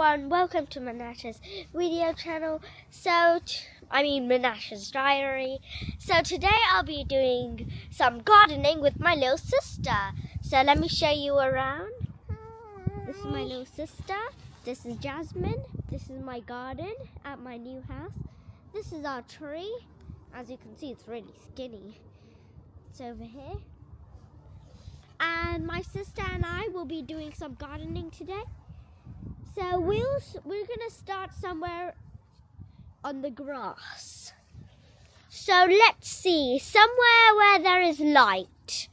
everyone, welcome to Monasha's video channel. Monasha's diary. So today I'll be doing some gardening with my little sister. So let me show you around. This is my little sister. This is Jasmine. This is my garden at my new house. This is our tree. As you can see, it's really skinny. It's over here. And my sister and I will be doing some gardening today. So we're gonna start somewhere on the grass. So let's see, somewhere where there is light.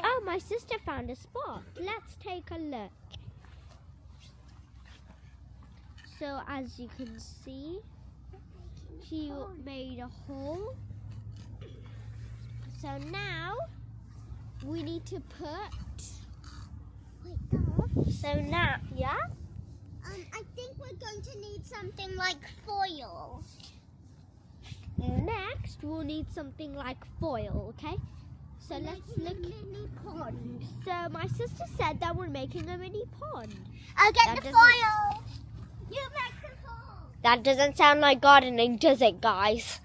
Oh, my sister found a spot. Let's take a look. So as you can see, she made a hole. So now we need to put. So now, yeah? I think we're going to need something like foil. Next, we'll need something like foil, okay? So let's look. Mini pond. So my sister said that we're making a mini pond. I'll get the foil. You make the foil. That doesn't sound like gardening, does it, guys?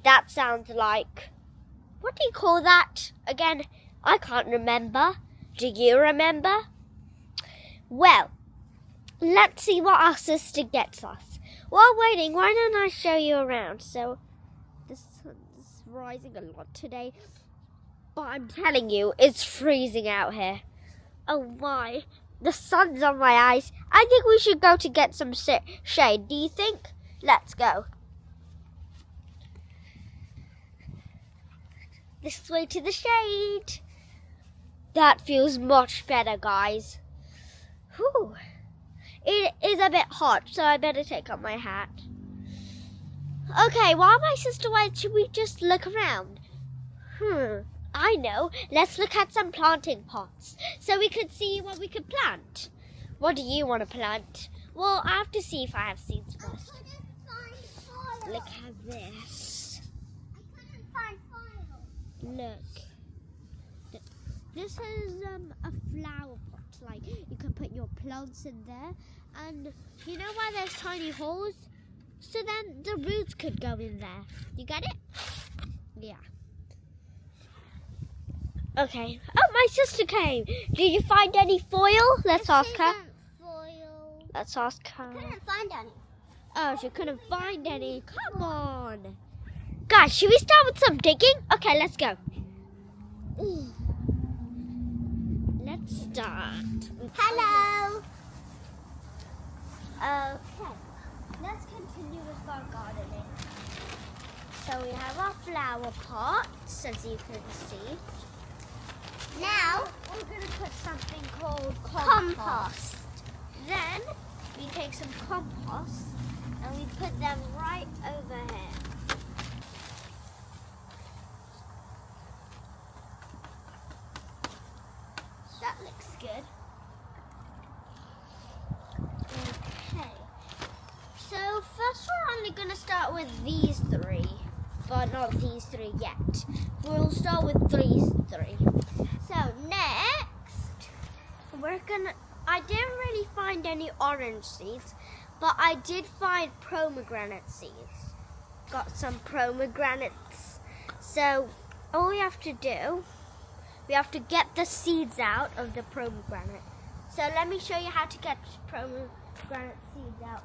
That sounds like, what do you call that? Again, I can't remember. Do you remember? Well, let's see what our sister gets us. While waiting, why don't I show you around? So, the sun's rising a lot today, but I'm telling you, it's freezing out here. Oh my, the sun's on my eyes. I think we should go to get some shade. Do you think? Let's go. This way to the shade. That feels much better, guys. Whew. It is a bit hot, so I better take off my hat. Okay, while my sister waits, should we just look around? I know. Let's look at some planting pots so we could see what we could plant. What do you want to plant? Well, I have to see if I have seeds first. I couldn't find foil. Look at this. I couldn't find foil. Look. This is a flower pot. Like, you can put your plants in there. And you know why there's tiny holes? So then the roots could go in there. You get it? Yeah. Okay. Oh, my sister came. Did you find any foil? Let's ask her. Foil. Let's ask her. I couldn't find any. Oh, she couldn't find any. Come on. Guys, should we start with some digging? Okay, let's go. Let's start. Hello. Okay. Let's continue with our gardening. So we have our flower pots, as you can see. Now We're going to put something called compost. Then we take some compost and we put them right over here. That looks good. Okay. So first we're only going to start with these three. But not these three yet. We'll start with these three. So next, I didn't really find any orange seeds, but I did find pomegranate seeds. Got some pomegranates. So all we have to do, we have to get the seeds out of the pomegranate. So let me show you how to get pomegranate seeds out.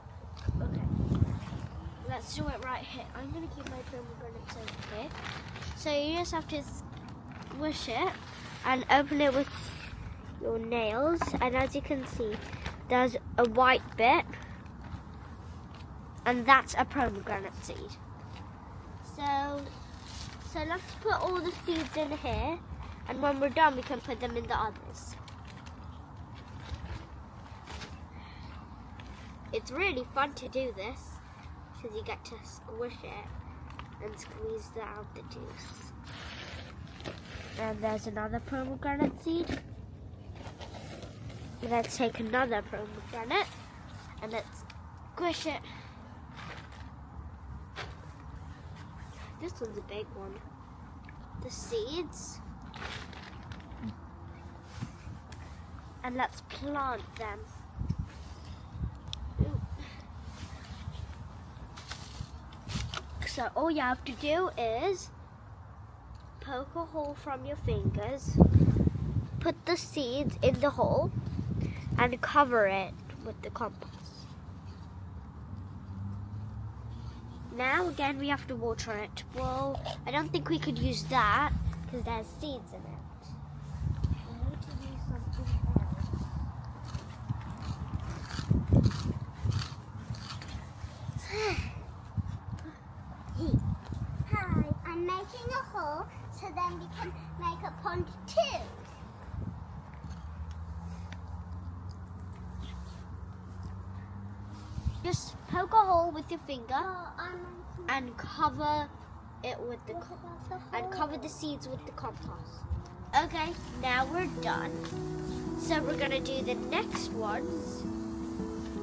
Okay. Let's do it right here. I'm going to keep my pomegranates over here. So you just have to squish it and open it with your nails. And as you can see, there's a white bit. And that's a pomegranate seed. So let's put all the seeds in here. And when we're done, we can put them in the others. It's really fun to do this, because you get to squish it and squeeze out the juice. And there's another pomegranate seed. Let's take another pomegranate and let's squish it. This one's a big one. The seeds. And let's plant them. So all you have to do is poke a hole from your fingers, put the seeds in the hole, and cover it with the compost. Now again we have to water it. Well, I don't think we could use that because there's seeds in it. We need to use something else. Hi, I'm making a hole so then we can make a pond too. Just poke a hole with your finger Oh, I'm and cover it with the What about the and hole? cover the seeds with the compost. Okay, now we're done. So we're gonna do the next ones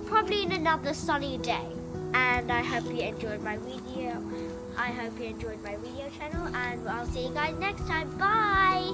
probably in another sunny day. And I hope you enjoyed my video. I hope you enjoyed my video channel, and I'll see you guys next time. Bye!